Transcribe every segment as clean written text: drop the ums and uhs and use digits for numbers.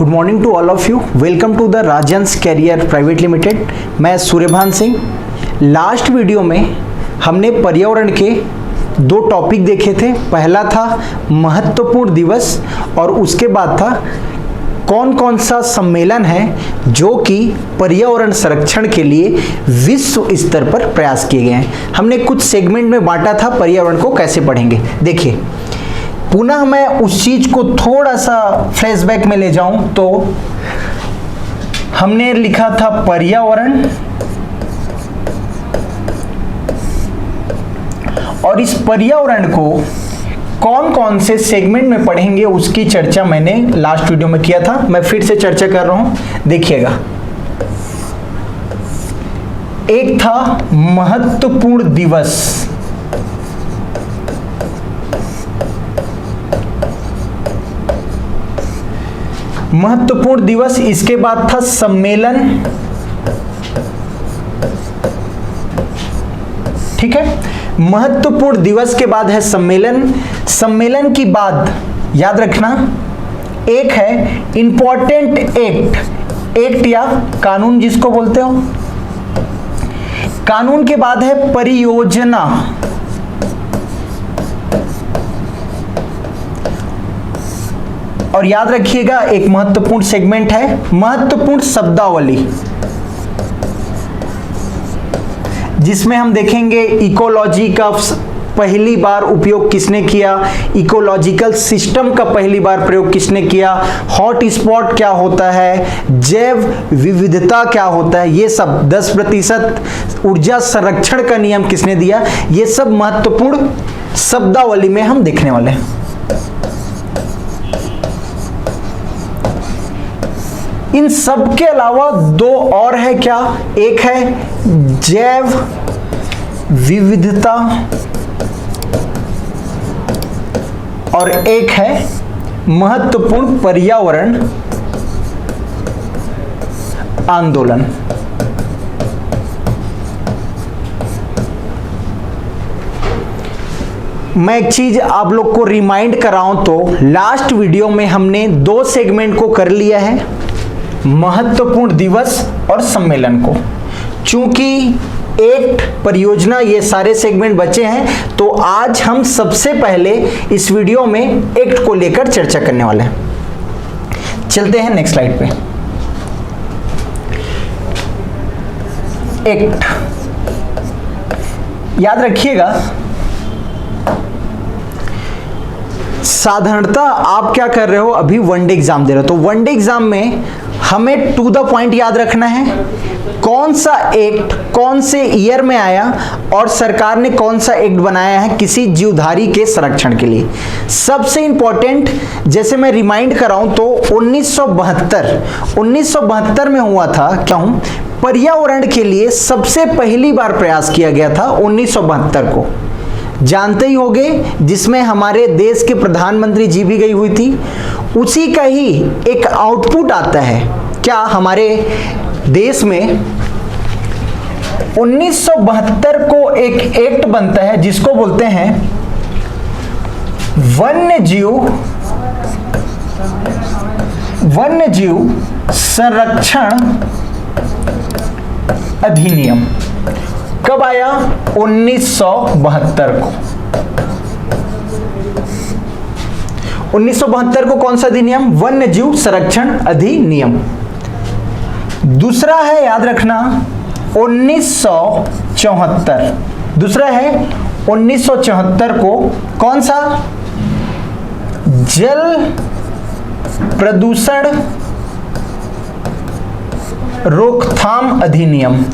Good morning to all of you. Welcome to the Rajhans career private limited. मैं Suryabhan Singh. Last video में हमने पर्यावरण के दो टॉपिक देखे थे। पहला था महत्वपूर्ण दिवस और उसके बाद था कौन कौन सा सम्मेलन है जो कि पर्यावरण संरक्षण के लिए विश्व स्तर पर प्रयास किए गए हैं। हमने कुछ सेगमेंट में बांटा था पर्यावरण को कैसे पढ़ेंगे। देखिए, पुनः मैं उस चीज को थोड़ा सा फ्लैशबैक में ले जाऊं तो हमने लिखा था पर्यावरण, और इस पर्यावरण को कौन कौन से सेगमेंट में पढ़ेंगे उसकी चर्चा मैंने लास्ट वीडियो में किया था। मैं फिर से चर्चा कर रहा हूं, देखिएगा। एक था महत्वपूर्ण दिवस, महत्वपूर्ण दिवस। इसके बाद था सम्मेलन, ठीक है। महत्वपूर्ण दिवस के बाद है सम्मेलन। सम्मेलन की बाद याद रखना एक है इंपॉर्टेंट एक्ट, एक्ट या कानून जिसको बोलते हो। कानून के बाद है परियोजना, और याद रखिएगा एक महत्वपूर्ण सेगमेंट है महत्वपूर्ण शब्दावली, जिसमें हम देखेंगे इकोलॉजी का पहली बार उपयोग किसने किया, इकोलॉजिकल सिस्टम का पहली बार प्रयोग किसने किया, हॉट स्पॉट क्या होता है, जैव विविधता क्या होता है, ये सब 10% ऊर्जा संरक्षण का नियम किसने दिया, ये सब महत्वपूर्ण शब्दावली में हम देखने वाले हैं। इन सब के अलावा दो और है क्या, एक है जैव विविधता और एक है महत्वपूर्ण पर्यावरण आंदोलन। मैं एक चीज आप लोग को रिमाइंड कराऊं तो लास्ट वीडियो में हमने दो सेगमेंट को कर लिया है, महत्वपूर्ण दिवस और सम्मेलन को। चूंकि एक्ट, परियोजना, ये सारे सेगमेंट बचे हैं, तो आज हम सबसे पहले इस वीडियो में एक्ट को लेकर चर्चा करने वाले हैं। चलते हैं नेक्स्ट स्लाइड पे। एक्ट याद रखिएगा, साधारणतः आप क्या कर रहे हो, अभी वनडे एग्जाम दे रहे हो, तो वनडे एग्जाम में हमें टू द पॉइंट याद रखना है कौन सा एक्ट कौन से ईयर में आया और सरकार ने कौन सा एक्ट बनाया है किसी जीवधारी के संरक्षण के लिए। सबसे इंपॉर्टेंट, जैसे मैं रिमाइंड कराऊं तो 1972 में हुआ था, क्यों, पर्यावरण के लिए सबसे पहली बार प्रयास किया गया था 1972 को, जानते ही होंगे, जिसमें हमारे देश के प्रधानमंत्री जी भी गई हुई थी। उसी का ही एक आउटपुट आता है, क्या हमारे देश में 1972 को एक एक्ट बनता है जिसको बोलते हैं वन्यजीव संरक्षण अधिनियम। कब आया, 1972 को। 1972 को कौन सा अधिनियम, वन्यजीव संरक्षण अधिनियम। दूसरा है, याद रखना, 1974। दूसरा है 1974 को कौन सा, जल प्रदूषण रोकथाम अधिनियम।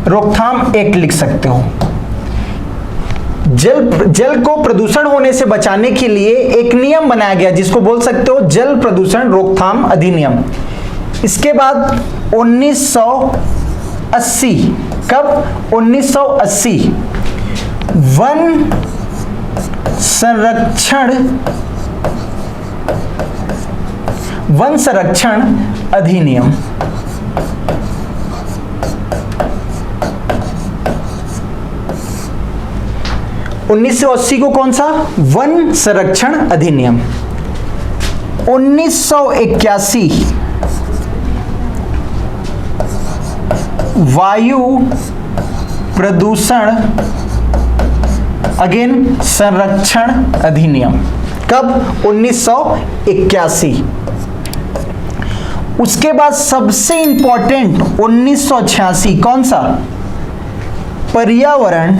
रोकथाम एक्ट लिख सकते हो। जल को प्रदूषण होने से बचाने के लिए एक नियम बनाया गया जिसको बोल सकते हो जल प्रदूषण रोकथाम अधिनियम। इसके बाद 1980, कब, 1980 वन संरक्षण अधिनियम। 1980 को कौन सा? वन संरक्षण अधिनियम। 1981 वायु प्रदूषण अगेन संरक्षण अधिनियम। कब? 1981। उसके बाद सबसे इंपॉर्टेंट 1986 कौन सा? पर्यावरण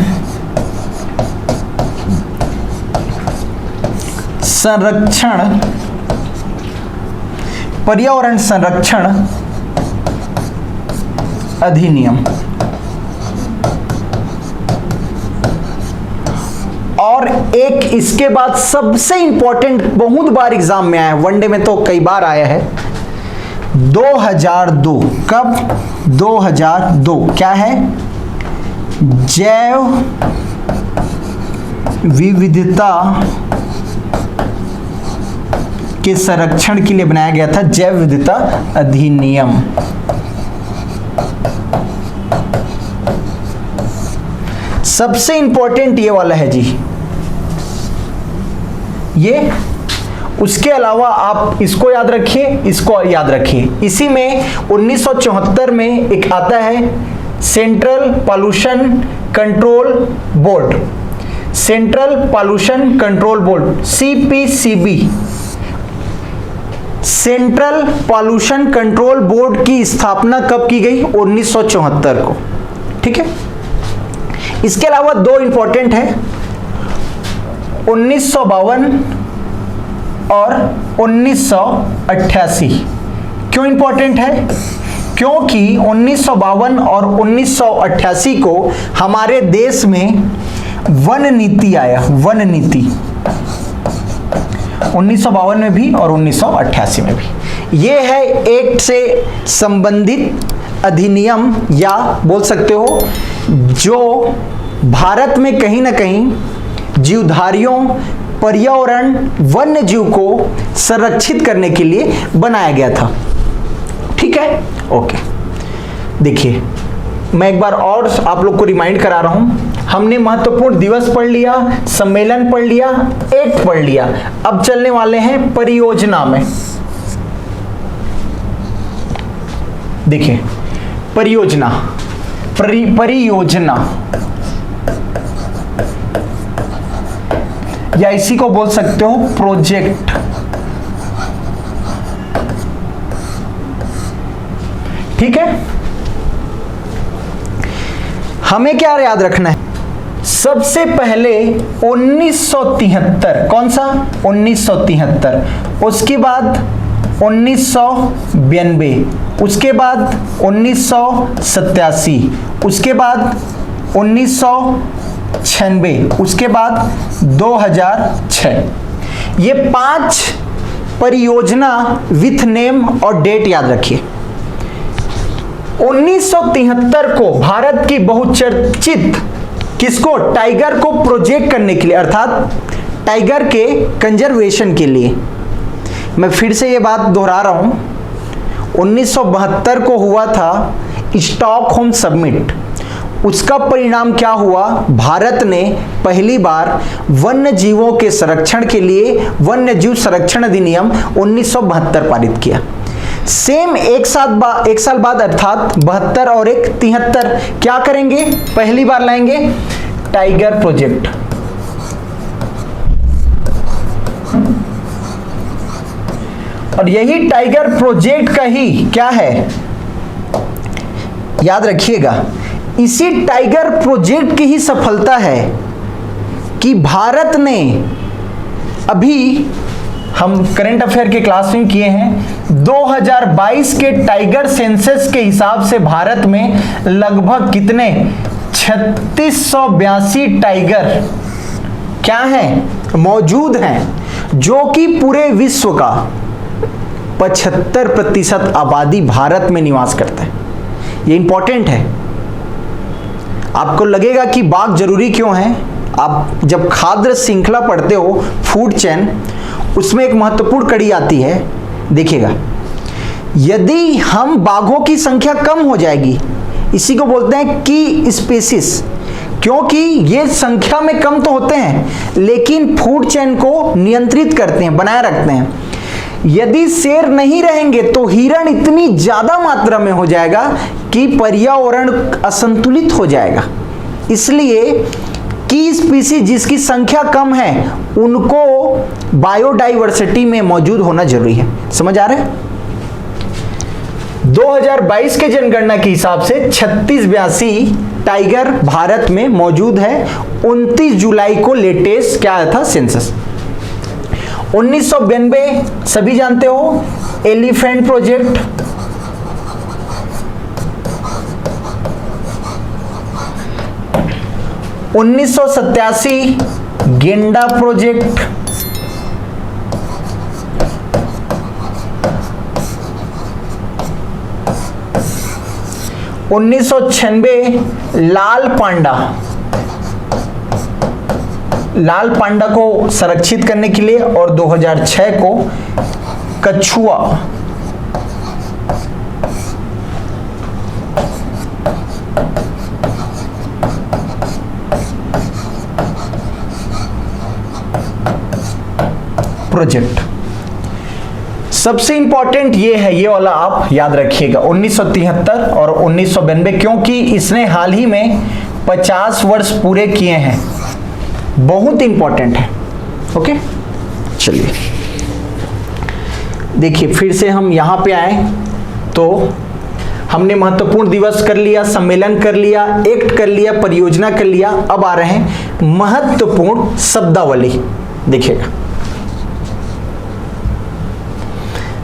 संरक्षण अधिनियम। और एक इसके बाद सबसे इंपॉर्टेंट, बहुत बार एग्जाम में आया है, वनडे में तो कई बार आया है, 2002। कब? 2002। क्या है? जैव विविधता के संरक्षण के लिए बनाया गया था जैव विविधता अधिनियम। सबसे इंपॉर्टेंट ये वाला है जी ये। उसके अलावा आप इसको याद रखिए, इसको याद रखिए। इसी में 1974 में एक आता है central pollution control board, central pollution control board CPCB। Central pollution control board की स्थापना कब की गई? 1974 को। ठीक है। इसके अलावा दो इंपॉर्टेंट है, 1952 और 1988। क्यों इंपॉर्टेंट है? क्योंकि 1952 और 1988 को हमारे देश में वन नीति आया, वन नीति 1952 में भी और 1988 में भी। ये है एक्ट से संबंधित अधिनियम, या बोल सकते हो जो भारत में कहीं ना कहीं जीवधारियों, पर्यावरण, वन्य जीव को संरक्षित करने के लिए बनाया गया था। ठीक है, ओके। देखिए, मैं एक बार और आप लोग को रिमाइंड करा रहा हूं। हमने महत्वपूर्ण दिवस पढ़ लिया, सम्मेलन पढ़ लिया, एक्ट पढ़ लिया। अब चलने वाले हैं परियोजना में। देखिए, परियोजना, परियोजना या इसी को बोल सकते हो प्रोजेक्ट। ठीक है। हमें क्या याद रखना है? सबसे पहले 1973, कौन सा? 1973। उसके बाद 1992, उसके बाद 1987, उसके बाद 1996, उसके बाद 2006। ये 5 परियोजना विथ नेम और डेट याद रखिए। 1973 को भारत की बहुचर्चित, किसको? टाइगर को प्रोजेक्ट करने के लिए, अर्थात टाइगर के कंजर्वेशन के लिए। मैं फिर से ये बात दोहरा रहा हूं, 1972 को हुआ था स्टॉकहोम समिट। उसका परिणाम क्या हुआ? भारत ने पहली बार वन्य जीवों के संरक्षण के लिए वन्य जीव संरक्षण अधिनियम 1972 पारित किया। सेम एक साल बाद अर्थात 72 और 73 क्या करेंगे? पहली बार लाएंगे टाइगर प्रोजेक्ट। और यही टाइगर प्रोजेक्ट का ही क्या है, याद रखिएगा, इसी टाइगर प्रोजेक्ट की ही सफलता है कि भारत ने, अभी हम करंट अफेयर के क्लास में किए हैं, 2022 के टाइगर सेंसस के हिसाब से भारत में लगभग कितने 3682 टाइगर क्या हैं? मौजूद हैं, जो कि पूरे विश्व का 75% आबादी भारत में निवास करता है। ये इंपॉर्टेंट है। आपको लगेगा कि बाघ जरूरी क्यों है? आप जब खाद्य श्रृंखला पढ़ते हो, फूड चेन, उसमें एक महत्वपूर्ण कड़ी आती है। देखिएगा, यदि हम बाघों की संख्या कम हो जाएगी, इसी को बोलते हैं की स्पेसिस, क्योंकि ये संख्या में कम तो होते हैं लेकिन फूड चेन को नियंत्रित करते हैं, बनाए रखते हैं। यदि शेर नहीं रहेंगे तो हिरण इतनी ज्यादा मात्रा में हो जाएगा कि पर्यावरण असंतुलित हो जाएगा। इसलिए की स्पीसीज जिसकी संख्या कम है उनको बायोडाइवर्सिटी में मौजूद होना जरूरी है। समझ आ रहा है? 2022 के जनगणना के हिसाब से 3682 टाइगर भारत में मौजूद है। 29 जुलाई को लेटेस्ट क्या आया था? सेंसस। 1992 सभी जानते हो, एलिफेंट प्रोजेक्ट। 1987 गेंडा प्रोजेक्ट। 1996 लाल पांडा। लाल पांडा को संरक्षित करने के लिए, और 2006 को कछुआ। प्रोजेक्ट सबसे इंपॉर्टेंट ये है, ये वाला आप याद रखिएगा, 1973 और 1992, क्योंकि इसने हाल ही में 50 वर्ष पूरे किए हैं। बहुत इंपॉर्टेंट है। ओके, चलिए देखिए, फिर से हम यहां पे आए तो हमने महत्वपूर्ण दिवस कर लिया, सम्मेलन कर लिया, एक्ट कर लिया, परियोजना कर लिया। अब आ रहे हैं महत्वपूर्ण शब्दावली। देखिएगा,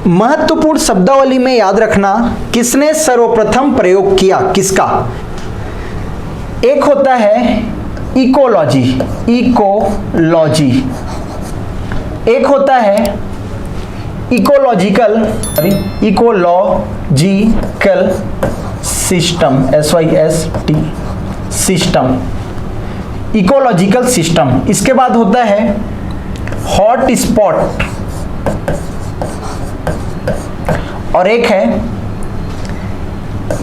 महत्वपूर्ण शब्दावली में याद रखना किसने सर्वप्रथम प्रयोग किया, किसका। एक होता है इकोलॉजी, इकोलॉजी। एक होता है ecological, ecological system, SYST system, ecological system. इसके बाद होता है हॉट स्पॉट, और एक है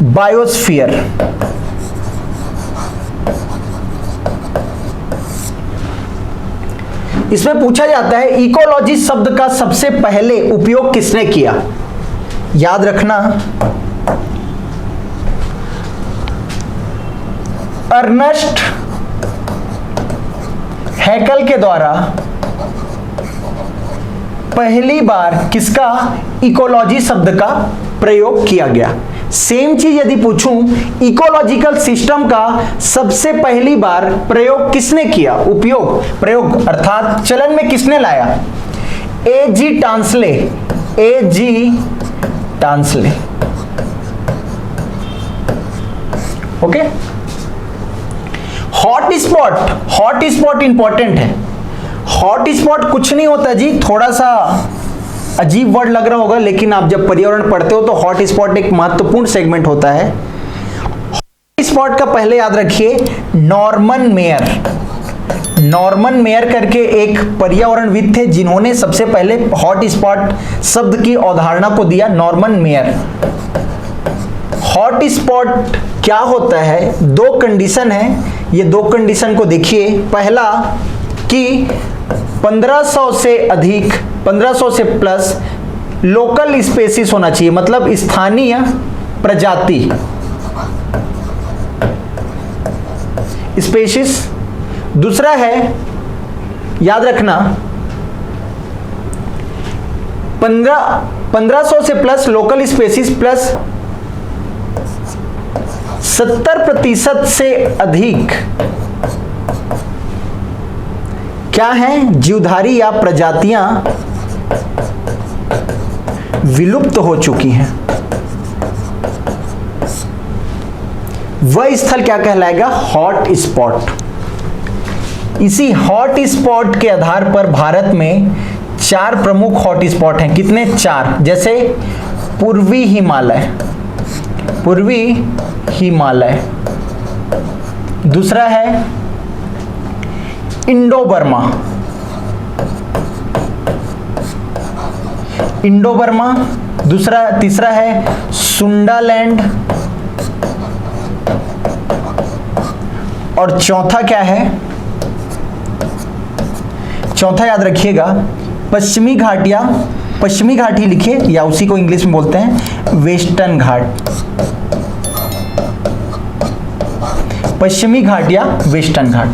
बायोस्फीयर। इसमें पूछा जाता है इकोलॉजी शब्द का सबसे पहले उपयोग किसने किया। याद रखना, अर्नेस्ट हैकल के द्वारा पहली बार किसका इकोलॉजी शब्द का प्रयोग किया गया। सेम चीज यदि पूछूं, इकोलॉजिकल सिस्टम का सबसे पहली बार प्रयोग किसने किया, उपयोग, प्रयोग अर्थात चलन में किसने लाया। A.G. Tansley, A.G. Tansley. Okay, hot spot, hot spot important है। हॉट स्पॉट कुछ नहीं होता जी, थोड़ा सा अजीब वर्ड लग रहा होगा, लेकिन आप जब पर्यावरण पढ़ते हो तो हॉट स्पॉट एक महत्वपूर्ण सेगमेंट होता है। हॉट स्पॉट का पहले याद रखिए नॉर्मन मेयर। नॉर्मन मेयर करके एक पर्यावरणविद थे जिन्होंने सबसे पहले हॉट स्पॉट शब्द की अवधारणा को दिया, नॉर्मन मेयर। हॉट स्पॉट क्या होता है, दो कंडीशन है, ये दो कंडीशन को देखिए। पहला कि 1500 से अधिक, 1500 से प्लस लोकल स्पेसीज होना चाहिए, मतलब स्थानीय प्रजाति, स्पेसीज। दूसरा है, याद रखना, 1500 से प्लस लोकल स्पेसीज प्लस 70% से अधिक क्या हैं, जीवधारी या प्रजातियां विलुप्त हो चुकी हैं। वह स्थल क्या कहलाएगा, हॉट स्पॉट। इसी हॉट स्पॉट के आधार पर भारत में 4 प्रमुख हॉट स्पॉट हैं। कितने, 4। जैसे पूर्वी हिमालय, पूर्वी हिमालय। दूसरा है इंडो बर्मा, इंडो बर्मा। दूसरा, तीसरा है सुंडालैंड, और चौथा क्या है, चौथा याद रखिएगा पश्चिमी घाट, या पश्चिमी घाट ही लिखिए या उसी को इंग्लिश में बोलते हैं वेस्टर्न घाट, पश्चिमी घाट या वेस्टर्न घाट।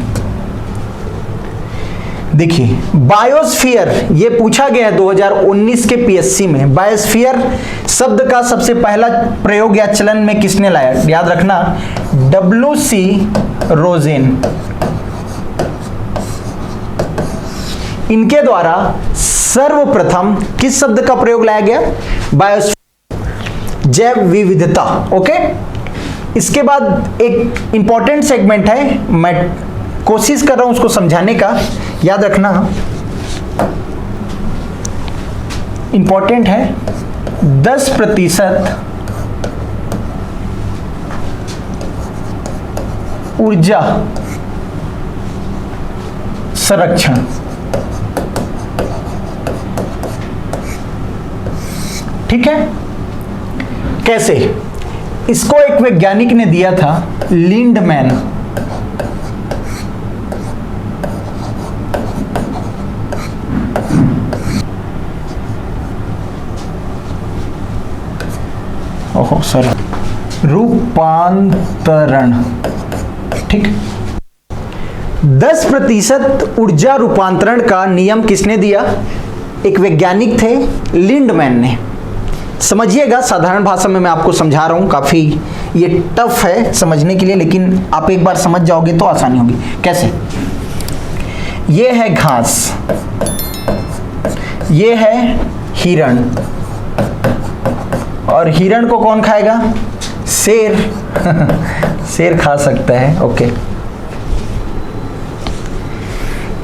देखिए बायोस्फीयर, ये पूछा गया है 2019 के पीएससी में। बायोस्फीयर शब्द का सबसे पहला प्रयोग या चलन में किसने लाया? याद रखना WC रोजेन, इनके द्वारा सर्वप्रथम किस शब्द का प्रयोग लाया गया? बायोस्फीयर, जैव विविधता। ओके, इसके बाद एक इंपॉर्टेंट सेगमेंट है, मैं कोशिश कर रहा हूं उसको समझाने का, याद रखना इंपॉर्टेंट है। 10% ऊर्जा संरक्षण। ठीक है, कैसे? इसको एक वैज्ञानिक ने दिया था, लिंडमैन। ओहो सॉरी, रूपांतरण। ठीक, 10% ऊर्जा रूपांतरण का नियम किसने दिया? एक वैज्ञानिक थे, लिंडमैन ने। समझिएगा, साधारण भाषा में मैं आपको समझा रहा हूं, काफी ये टफ है समझने के लिए, लेकिन आप एक बार समझ जाओगे तो आसानी होगी। कैसे? ये है घास, ये है हिरण, और हिरण को कौन खाएगा? शेर। शेर खा सकता है। ओके,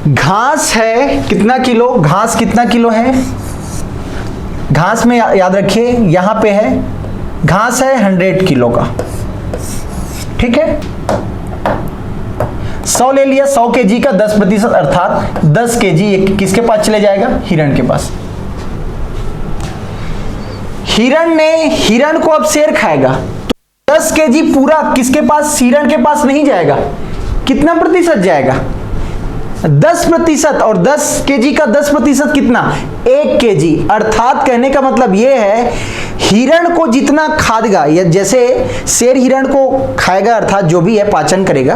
घास है कितना किलो? घास कितना किलो है? घास में याद रखिए यहां पे है, घास है 100 किलो का। ठीक है, 100 ले लिया, 100 केजी का 10%, अर्थात 10 केजी किसके पास चले जाएगा? हिरण के पास। हिरण को अब शेर खाएगा, तो 10 केजी पूरा किसके पास? हिरण के पास नहीं जाएगा। कितना प्रतिशत जाएगा? 10%, और 10 केजी का 10% कितना? 1 केजी। अर्थात कहने का मतलब यह है, हिरण को जितना खाएगा, या जैसे शेर हिरण को खाएगा, अर्थात जो भी है पाचन करेगा,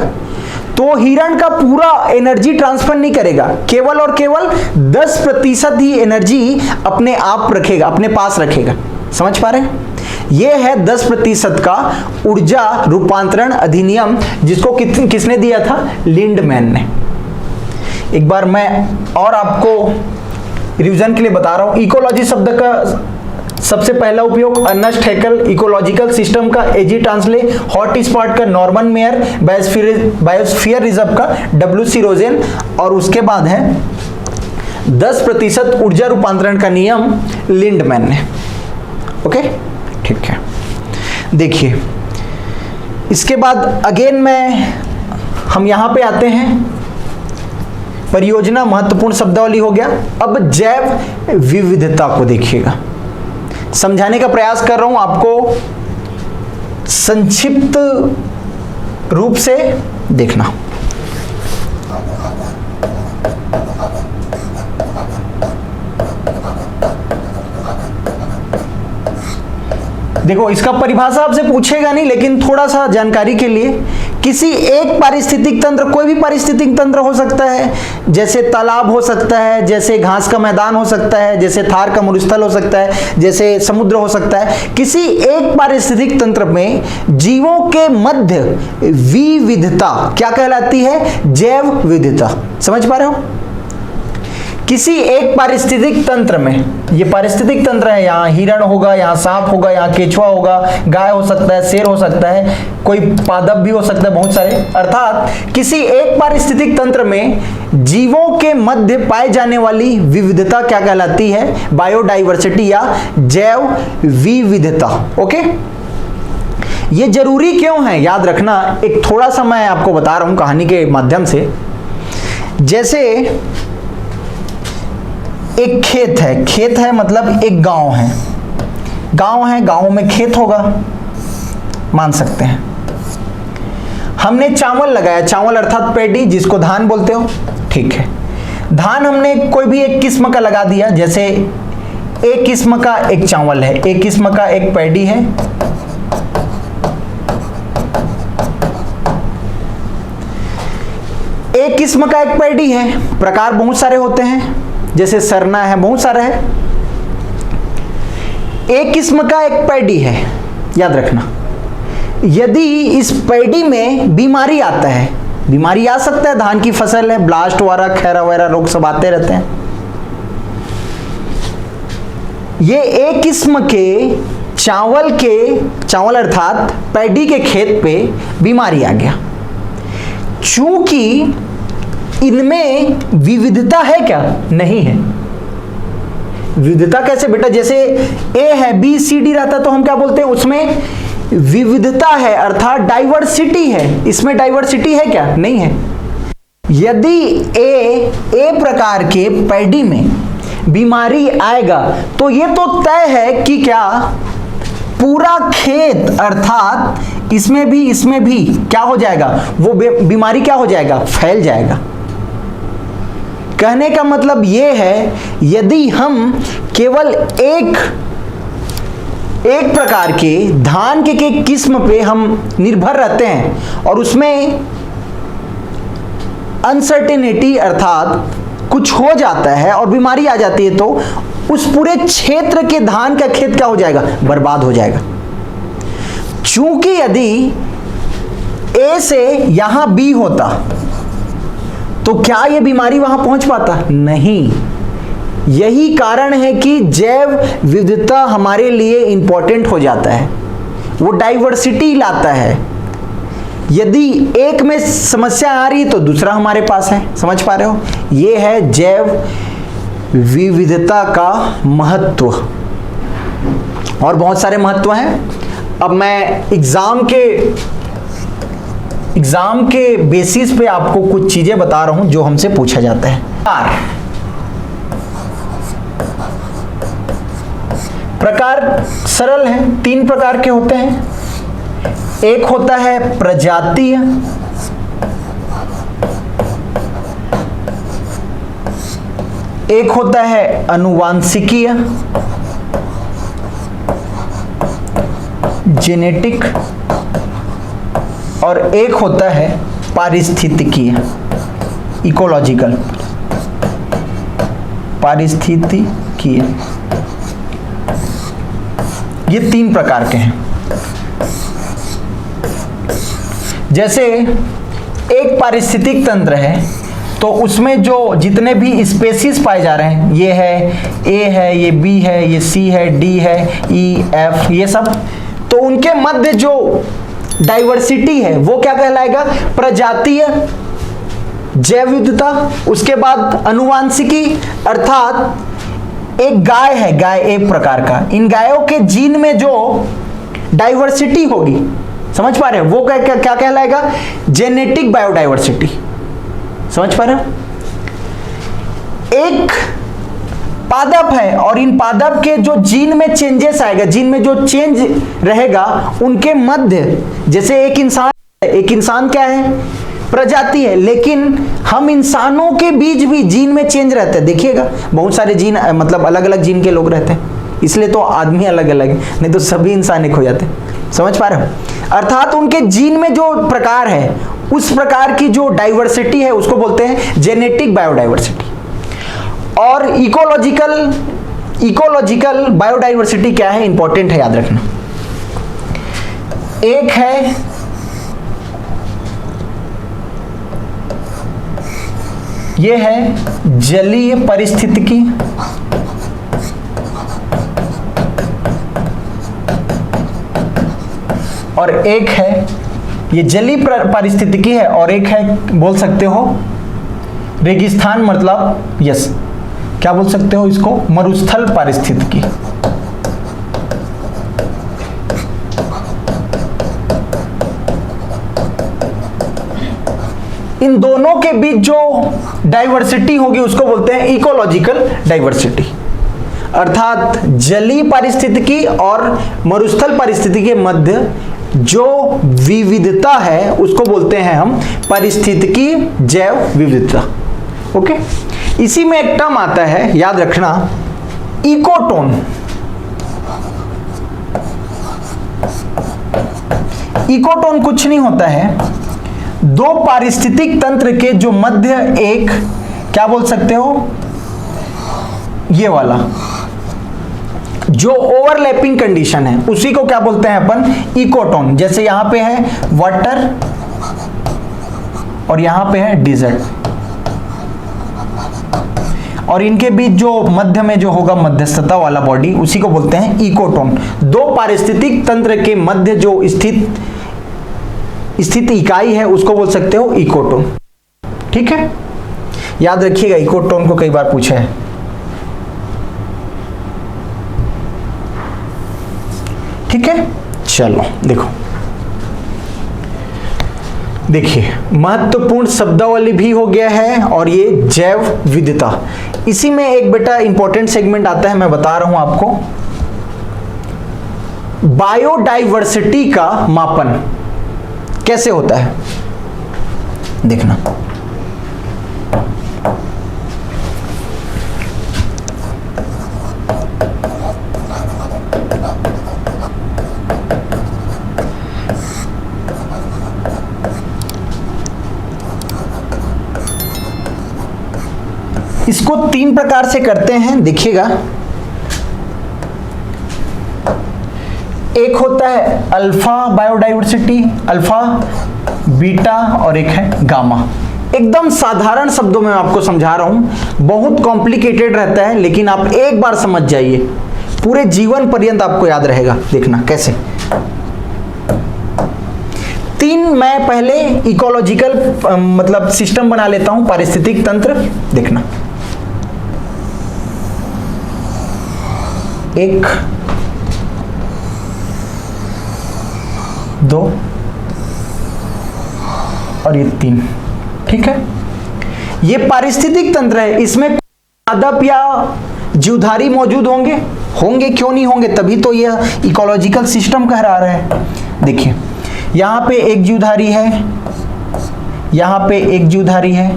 तो हिरण का पूरा एनर्जी ट्रांसफर नहीं करेगा, केवल और केवल 10% ही एनर्जी अपने आप रखेगा, अपने पास रखेगा। समझ पा रहे हैं? यह है 10% का ऊर्जा रूपांतरण अधिनियम, जिसको किसने दिया था? लिंडमैन ने। एक बार मैं और आपको रिवीजन के लिए बता रहा हूं। इकोलॉजी शब्द का सबसे पहला उपयोग अर्नेस्ट हैकेल, इकोलॉजिकल सिस्टम का एजी ट्रांसले, हॉट स्पॉट का नॉर्मन मेयर, बायोस्फीयर रिजर्व का WC रोजेन, और उसके बाद है 10% ऊर्जा रूपांतरण का नियम लिंडमैन ने। ओके, ठीक है। देखिए इसके बाद अगेन हम यहां पे आते हैं, परियोजना महत्वपूर्ण शब्दावली हो गया। अब जैव विविधता को देखिएगा, समझाने का प्रयास कर रहा हूं आपको, संक्षिप्त रूप से देखना। देखो इसका परिभाषा आपसे पूछेगा नहीं, लेकिन थोड़ा सा जानकारी के लिए, किसी एक पारिस्थितिक तंत्र, कोई भी पारिस्थितिक तंत्र हो सकता है, जैसे तालाब हो सकता है, जैसे घास का मैदान हो सकता है, जैसे थार का मरुस्थल हो सकता है, जैसे समुद्र हो सकता है। किसी एक पारिस्थितिक तंत्र में जीवों के मध्य विविधता क्या कहलाती है? जैव विविधता। समझ पा रहे हो? किसी एक पारिस्थितिक तंत्र में, ये पारिस्थितिक तंत्र है, यहाँ हिरण होगा, यहाँ सांप होगा, यहाँ केचुआ होगा, गाय हो सकता है, शेर हो सकता है, कोई पादप भी हो सकता है, बहुत सारे। अर्थात किसी एक पारिस्थितिक तंत्र में जीवों के मध्य पाए जाने वाली विविधता क्या कहलाती है? बायोडाइवर्सिटी या जैव विविधता। ओके, ये जरूरी क्यों है याद रखना, एक थोड़ा सा मैं आपको बता रहा हूं कहानी के माध्यम से। जैसे एक खेत है मतलब एक गांव है, गांव में खेत होगा, मान सकते हैं। हमने चावल लगाया, चावल अर्थात पैडी जिसको धान बोलते हो, ठीक है। धान हमने कोई भी एक किस्म का लगा दिया, जैसे एक किस्म का एक चावल है, एक किस्म का एक पैडी है, एक किस्म का एक पैडी है। प्रकार बहुत सारे होते हैं, जैसे सरना है, बहुत सारा है। एक किस्म का एक पैडी है, याद रखना। यदि इस पैडी में बीमारी आता है, बीमारी आ सकता है, धान की फसल है, ब्लास्ट वगैरह खैरा वगैरह रोग सब आते रहते हैं। ये एक किस्म के चावल अर्थात पैडी के खेत पे बीमारी आ गया। चूंकि इनमें विविधता है क्या? नहीं है। विविधता कैसे बेटा? जैसे ए है, बी सी डी रहता तो हम क्या बोलते हैं? उसमें विविधता है अर्थात डाइवर्सिटी है। इसमें डाइवर्सिटी है क्या? नहीं है। यदि ए प्रकार के पैडी में बीमारी आएगा तो ये तो तय है कि क्या पूरा खेत अर्थात इसमें भी क्या हो जाएगा? वो बीमारी क्या हो जाएगा? फैल जाएगा। कहने का मतलब ये है, यदि हम केवल एक प्रकार के धान के किस्म पे हम निर्भर रहते हैं और उसमें अनसर्टेनिटी अर्थात कुछ हो जाता है और बीमारी आ जाती है, तो उस पूरे क्षेत्र के धान का खेत क्या हो जाएगा? बर्बाद हो जाएगा। चूंकि यदि ए से यहां बी होता तो क्या यह बीमारी वहां पहुंच पाता? नहीं। यही कारण है कि जैव विविधता हमारे लिए इंपॉर्टेंट हो जाता है, वो डाइवर्सिटी लाता है। यदि एक में समस्या आ रही है तो दूसरा हमारे पास है। समझ पा रहे हो? यह है जैव विविधता का महत्व। और बहुत सारे महत्व हैं। अब मैं एग्जाम के बेसिस पे आपको कुछ चीजें बता रहा हूं जो हमसे पूछा जाता है। प्रकार सरल हैं, 3 प्रकार के होते हैं। एक होता है प्रजातीय, एक होता है अनुवांशिकीय, जेनेटिक, और एक होता है पारिस्थितिकीय, इकोलॉजिकल, पारिस्थितिकीय। ये 3 प्रकार के हैं। जैसे एक पारिस्थितिक तंत्र है तो उसमें जो जितने भी स्पेसीज पाए जा रहे हैं, ये है, ए है, ये बी है, ये सी है, डी है, ई एफ, ये सब, तो उनके मध्य जो डाइवर्सिटी है वो क्या कहलाएगा? प्रजातीय जैव विविधता। उसके बाद अनुवांशिकी अर्थात एक गाय है, गाय एक प्रकार का, इन गायों के जीन में जो डाइवर्सिटी होगी, समझ पा रहे हो, वो क्या कहलाएगा? Genetic biodiversity. समझ पा रहे हो? एक पादप है और इन पादप के जो जीन में चेंजेस आएगा, जीन में जो चेंज रहेगा उनके मध्य, जैसे एक इंसान क्या है? प्रजाति है, लेकिन हम इंसानों के बीच भी जीन में चेंज रहता है। देखिएगा बहुत सारे जीन, मतलब अलग अलग जीन के लोग रहते हैं, इसलिए तो आदमी अलग अलग है, नहीं तो सभी इंसान एक हो जाते हैं। समझ पा रहे हो? अर्थात उनके जीन में जो प्रकार है, उस प्रकार की जो डाइवर्सिटी है उसको बोलते हैं जेनेटिक बायोडाइवर्सिटी। और इकोलॉजिकल बायोडाइवर्सिटी क्या है? इंपॉर्टेंट है, याद रखना। एक है ये है जलीय पारिस्थितिकी, और एक है ये जलीय पारिस्थितिकी है, और एक है बोल सकते हो रेगिस्तान, मतलब यस, क्या बोल सकते हो इसको? मरुस्थल पारिस्थितिकी। इन दोनों के बीच जो डाइवर्सिटी होगी उसको बोलते हैं इकोलॉजिकल डाइवर्सिटी। अर्थात जलीय पारिस्थितिकी और मरुस्थल पारिस्थितिकी के मध्य जो विविधता है उसको बोलते हैं हम पारिस्थितिकी जैव विविधता। ओके, इसी में एक टर्म आता है, याद रखना, इकोटोन। इकोटोन कुछ नहीं होता है, दो पारिस्थितिक तंत्र के जो मध्य एक, क्या बोल सकते हो, ये वाला जो ओवरलैपिंग कंडीशन है उसी को क्या बोलते हैं अपन, इकोटोन। जैसे यहां पे है वाटर और यहां पे है डिजर्ट, और इनके बीच जो मध्य में जो होगा मध्यस्थता वाला बॉडी, उसी को बोलते हैं इकोटोन। दो पारिस्थितिक तंत्र के मध्य जो स्थित इकाई है उसको बोल सकते हो इकोटोन। ठीक है, याद रखिएगा, इकोटोन को कई बार पूछा है। ठीक है, चलो देखो, देखिए महत्वपूर्ण शब्दावली भी हो गया है और ये जैव विविधता। इसी में एक बेटा इंपॉर्टेंट सेगमेंट आता है, मैं बता रहा हूं आपको, बायोडाइवर्सिटी का मापन कैसे होता है, देखना। इसको तीन प्रकार से करते हैं, देखिएगा। एक होता है अल्फा बायोडाइवर्सिटी, अल्फा, बीटा, और एक है गामा। एकदम साधारण शब्दों में आपको समझा रहा हूं, बहुत कॉम्प्लिकेटेड रहता है, लेकिन आप एक बार समझ जाइए, पूरे जीवन पर्यंत आपको याद रहेगा। देखना कैसे। तीन मैं पहले इकोलॉजिकल मतलब सिस्टम बना लेता हूं, पारिस्थितिक तंत्र। देखना, एक, दो और ये तीन। ठीक है, ये पारिस्थितिक तंत्र है, इसमें पादप या जीवधारी मौजूद होंगे, क्यों नहीं होंगे, तभी तो यह इकोलॉजिकल सिस्टम कह रहा है। देखिए, यहां पे एक जीवधारी है, यहां पे एक जीवधारी है,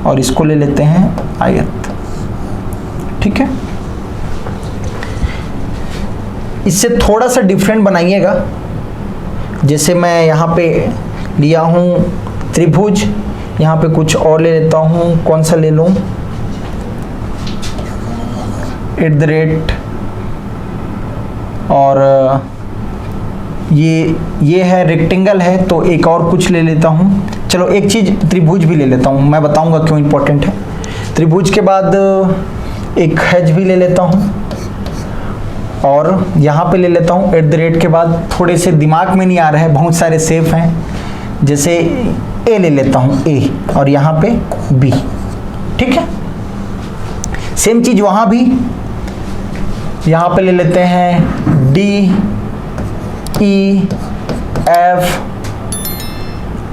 और इसको ले लेते हैं आयत। ठीक है, इससे थोड़ा सा डिफरेंट बनाइएगा। जैसे मैं यहाँ पे लिया हूँ त्रिभुज, यहाँ पे कुछ और ले लेता हूँ, कौन सा ले लूँ, @ और ये है रेक्टेंगल है, तो एक और कुछ ले लेता हूँ। चलो एक चीज़ त्रिभुज भी ले लेता हूँ, मैं बताऊँगा क्यों इम्पोर्टेंट है। त्रिभुज के बाद एक हैज भी ले लेता हूँ, और यहाँ पे ले लेता हूँ @ के बाद, थोड़े से दिमाग में नहीं आ रहा है, बहुत सारे सेफ हैं, जैसे ए ले लेता हूँ, ए, और यहाँ पे बी। ठीक है, सेम चीज वहाँ भी, यहाँ पे ले लेते हैं डी, ई, एफ,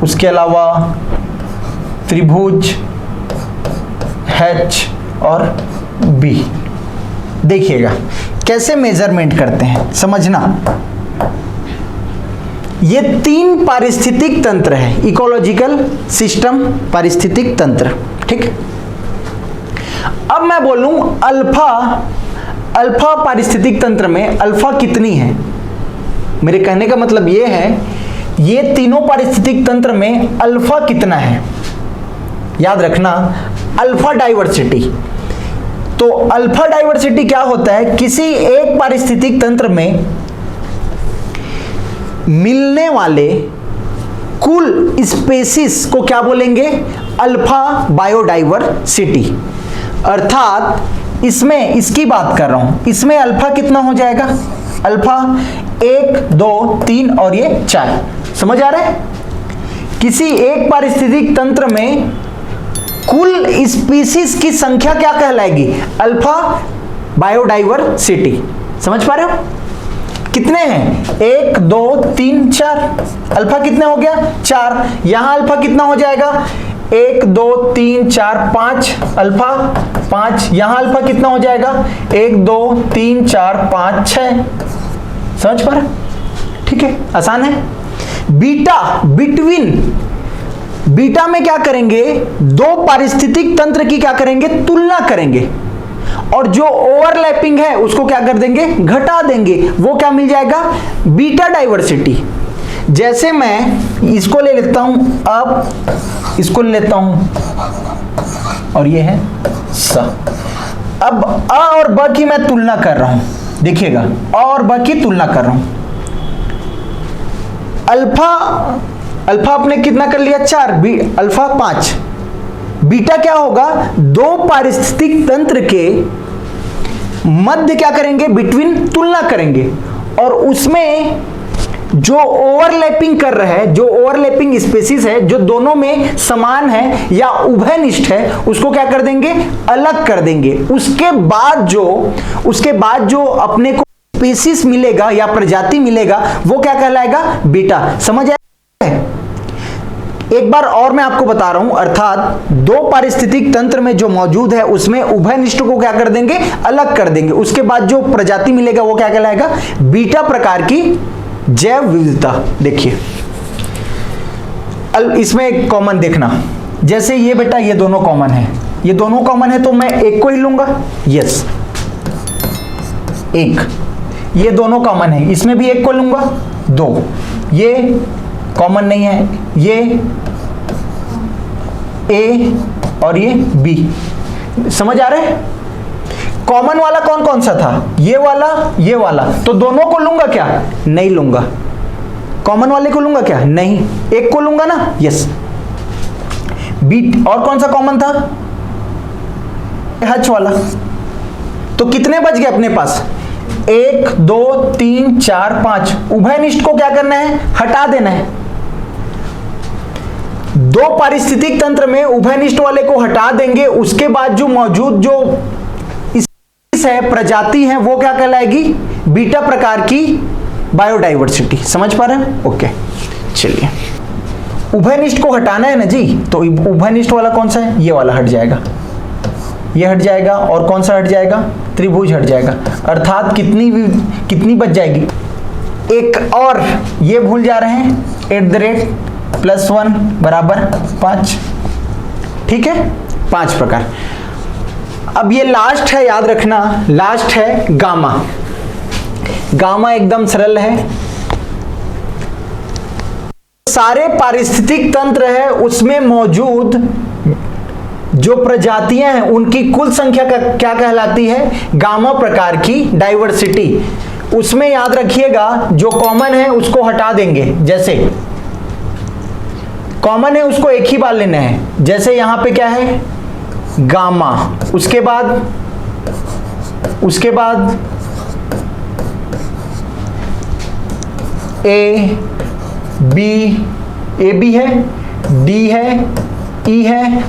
उसके अलावा त्रिभुज, एच और बी। देखिएगा कैसे मेजरमेंट करते हैं, समझना। ये तीन पारिस्थितिक तंत्र है, इकोलॉजिकल सिस्टम, पारिस्थितिक तंत्र। ठीक, अब मैं बोलूं अल्फा पारिस्थितिक तंत्र में अल्फा कितनी है। मेरे कहने का मतलब ये है, ये तीनों पारिस्थितिक तंत्र में अल्फा कितना है। याद रखना, अल्फा डाइवर्सिटी। तो अल्फा डाइवर्सिटी क्या होता है, किसी एक पारिस्थितिक तंत्र में मिलने वाले कुल स्पेसीज को क्या बोलेंगे, अल्फा बायोडाइवर्सिटी। अर्थात इसमें, इसकी बात कर रहा हूं, इसमें अल्फा कितना हो जाएगा, अल्फा 1, 2, 3 और ये 4। समझ आ रहा है। किसी एक पारिस्थितिक तंत्र में कुल स्पीसीज की संख्या क्या कहलाएगी, अल्फा बायोडाइवर्सिटी। समझ पा रहे हो, कितने हैं, 1, 2, 3, 4। अल्फा कितने हो गया, 4। यहां अल्फा कितना हो जाएगा, 1 2 3 4 5 अल्फा 5, यहां अल्फा कितना हो जाएगा 1 2 3 4 5 6, समझ पा रहे? ठीक है, आसान है। बीटा, बिटवीन, बीटा में क्या करेंगे, दो पारिस्थितिक तंत्र की क्या करेंगे, तुलना करेंगे, और जो ओवरलैपिंग है उसको क्या कर देंगे, घटा देंगे, वो क्या मिल जाएगा, बीटा डाइवर्सिटी। जैसे मैं इसको ले लेता हूं, अब इसको ले लेता हूं और ये है स। अब अ और ब की मैं तुलना कर रहा हूं, देखिएगा अ और ब की तुलना कर रहा हूं। अल्फा, अल्फा आपने कितना कर लिया 4, अल्फा 5, बीटा क्या होगा, दो पारिस्थितिक तंत्र के मध्य क्या करेंगे, बिटवीन तुलना करेंगे, और उसमें जो ओवरलैपिंग कर रहा है, जो ओवरलैपिंग स्पेसीज है, जो दोनों में समान है या उभयनिष्ठ है, उसको क्या कर देंगे, अलग कर देंगे। उसके बाद जो अपने को स्पेसीज मिलेगा या प्रजाति मिलेगा, वो क्या कहलाएगा, बीटा। समझ आया? एक बार और मैं आपको बता रहा हूं, अर्थात दो पारिस्थितिक तंत्र में जो मौजूद है उसमें उभयनिष्ठ को क्या कर देंगे, अलग कर देंगे। उसके बाद जो प्रजाति मिलेगा वो क्या कहलाएगा, बीटा प्रकार की जैव विविधता। देखिए इसमें एक कॉमन देखना, जैसे ये बेटा ये दोनों कॉमन है, ये दोनों कॉमन है तो मैं एक को ही लूंगा, यस एक, ये दोनों कॉमन है, इसमें भी एक को लूंगा, 2, ये कॉमन नहीं है, ये ए और ये बी, समझ आ रहा है? कॉमन वाला कौन कौन सा था, ये वाला, तो दोनों को लूंगा क्या, नहीं लूंगा। कॉमन वाले को लूंगा क्या, नहीं, एक को लूंगा ना, यस। बी और कौन सा कॉमन था, हच वाला, तो कितने बच गए अपने पास, 1 2 3 4 5, उभयनिष्ठ को क्या करना है, हटा देना है। दो पारिस्थितिक तंत्र में उभयनिष्ठ वाले को हटा देंगे, उसके बाद जो मौजूद जो है प्रजाति है वो क्या कहलाएगी, बीटा प्रकार की बायोडाइवर्सिटी। समझ पा रहे हैं? ओके, चलिए उभयनिष्ठ को हटाना है ना जी, तो उभयनिष्ठ वाला कौन सा है, ये वाला हट जाएगा, ये हट जाएगा, और कौन सा हट जाएगा, त्रिभुज हट जाएगा। अर्थात कितनी बच जाएगी, एक, और ये भूल जा रहे हैं @+1 बराबर 5, ठीक है, 5 प्रकार। अब ये लास्ट है, याद रखना, लास्ट है गामा। गामा एकदम सरल है, सारे पारिस्थितिक तंत्र है उसमें मौजूद जो प्रजातियां हैं उनकी कुल संख्या क्या कहलाती है, गामा प्रकार की डाइवर्सिटी। उसमें याद रखिएगा जो कॉमन है उसको हटा देंगे, जैसे कॉमन है उसको एक ही बार लेना है, जैसे यहां पे क्या है, गामा, उसके बाद ए बी है, डी है, ई है,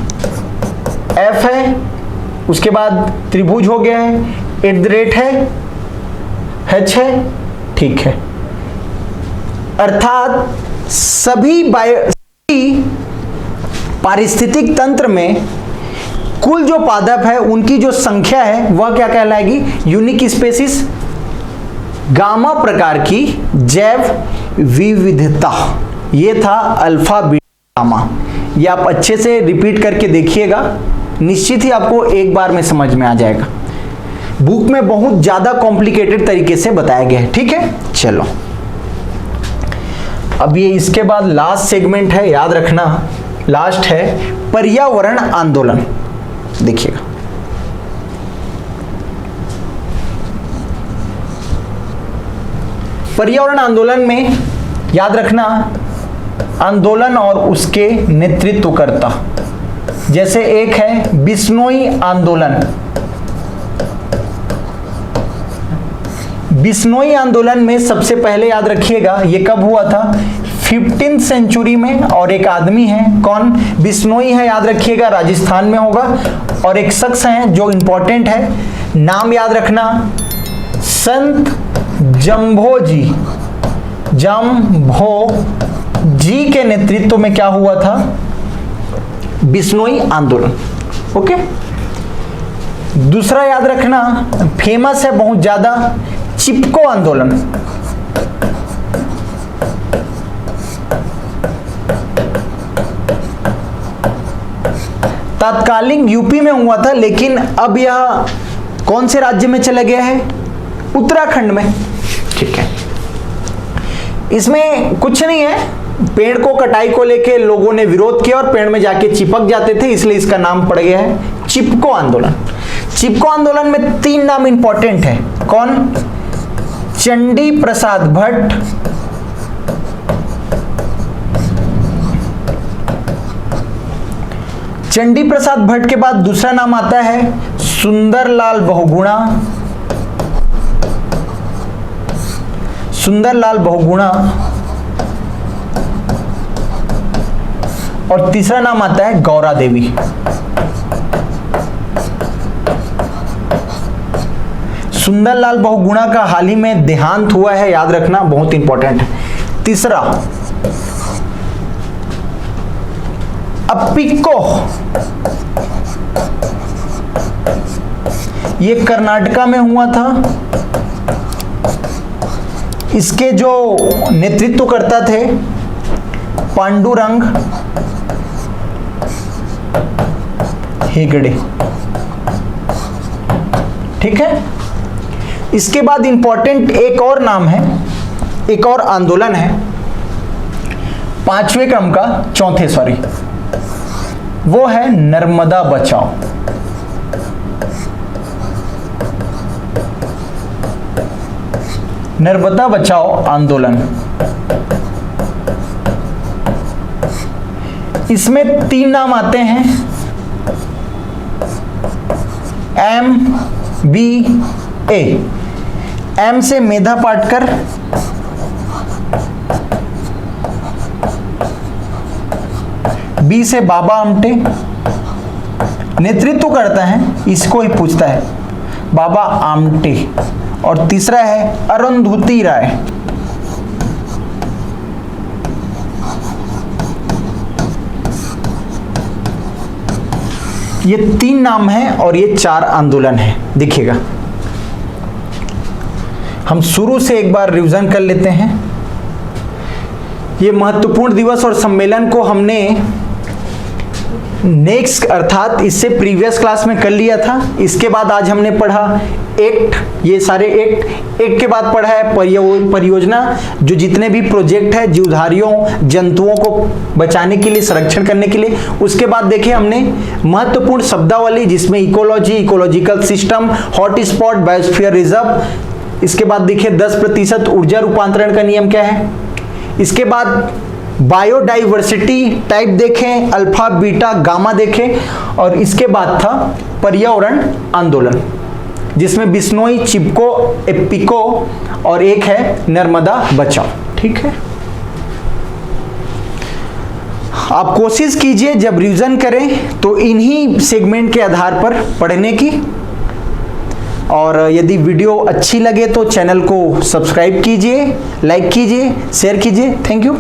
एफ है, उसके बाद त्रिभुज हो गया है, @ है, एच है, ठीक है। अर्थात सभी पारिस्थितिक तंत्र में कुल जो पादप है उनकी जो संख्या है वह क्या कहलाएगी, यूनिक स्पेसिस, गामा प्रकार की जैव विविधता। ये था अल्फा बीटा गामा। ये आप अच्छे से रिपीट करके देखिएगा, निश्चित ही आपको एक बार में समझ में आ जाएगा। बुक में बहुत ज्यादा कॉम्प्लिकेटेड तरीके से बताया गया है, ठीक है। चलो अब ये इसके बाद लास्ट सेगमेंट है, याद रखना, लास्ट है पर्यावरण आंदोलन। देखिएगा पर्यावरण आंदोलन में याद रखना आंदोलन और उसके नेतृत्वकर्ता, जैसे एक है बिश्नोई आंदोलन। बिश्नोई आंदोलन में सबसे पहले याद रखिएगा ये कब हुआ था, 15th सेंचुरी में, और एक आदमी है, कौन, बिश्नोई है, याद रखिएगा राजस्थान में होगा, और एक शख्स है जो इंपॉर्टेंट है, नाम याद रखना, संत जम्भोजी के नेतृत्व में क्या हुआ था, बिश्नोई आंदोलन। ओके, दूसरा याद रखना फेमस है बहुत ज्यादा, चिपको आंदोलन। तत्कालीन यूपी में हुआ था, लेकिन अब यह कौन से राज्य में चला गया है? उत्तराखंड में। ठीक है, इसमें कुछ नहीं है, पेड़ को कटाई को लेके लोगों ने विरोध किया और पेड़ में जाके चिपक जाते थे, इसलिए इसका नाम पड़ गया है चिपको आंदोलन। चिपको आंदोलन में 3 नाम इंपॉर्टेंट है। कौन? चंडी प्रसाद भट्ट, चंडी प्रसाद भट्ट के बाद दूसरा नाम आता है सुंदरलाल बहुगुणा, सुंदरलाल बहुगुणा, और तीसरा नाम आता है गौरा देवी। सुंदरलाल बहुगुणा का हाल ही में देहांत हुआ है, याद रखना, बहुत इंपॉर्टेंट है। तीसरा अप्पिको, ये कर्नाटका में हुआ था। इसके जो नेतृत्व करता थे पांडुरंग हेगड़े। ठीक है, इसके बाद इंपॉर्टेंट एक और नाम है, एक और आंदोलन है, 5वें क्रम का, चौथे सॉरी, वो है नर्मदा बचाओ। नर्मदा बचाओ आंदोलन। इसमें 3 नाम आते हैं, MBA। M से मेधा पाटकर, B से बाबा आमटे, नेतृत्व करता है, इसको ही पूछता है बाबा आमटे, और तीसरा है अरुंधति राय। ये 3 नाम हैं और ये 4 आंदोलन है। देखिएगा, हम शुरू से एक बार रिवीजन कर लेते हैं। ये महत्वपूर्ण दिवस और सम्मेलन को हमने नेक्स्ट अर्थात इससे प्रीवियस क्लास में कर लिया था। इसके बाद आज हमने पढ़ा एक्ट, ये सारे एक्ट के बाद पढ़ा है परियोजना, जो जितने भी प्रोजेक्ट है जीवधारियों जंतुओं को बचाने के लिए, संरक्षण करने के लिए। उसके बाद देखे हमने महत्वपूर्ण शब्दावली, जिसमें ecology, ecological system, hotspot, biosphere reserve. इसके बाद देखिए 10% ऊर्जा रूपांतरण का नियम क्या है। इसके बाद बायोडाइवर्सिटी टाइप देखें, अल्फा बीटा गामा देखें, और इसके बाद था पर्यावरण आंदोलन, जिसमें बिश्नोई, चिपको, एप्पिको और एक है नर्मदा बचाओ। ठीक है, आप कोशिश कीजिए जब रिवीजन करें तो इन्हीं सेगमेंट के आधार पर पढ़ने की, और यदि वीडियो अच्छी लगे तो चैनल को सब्सक्राइब कीजिए, लाइक कीजिए, शेयर कीजिए। Thank you.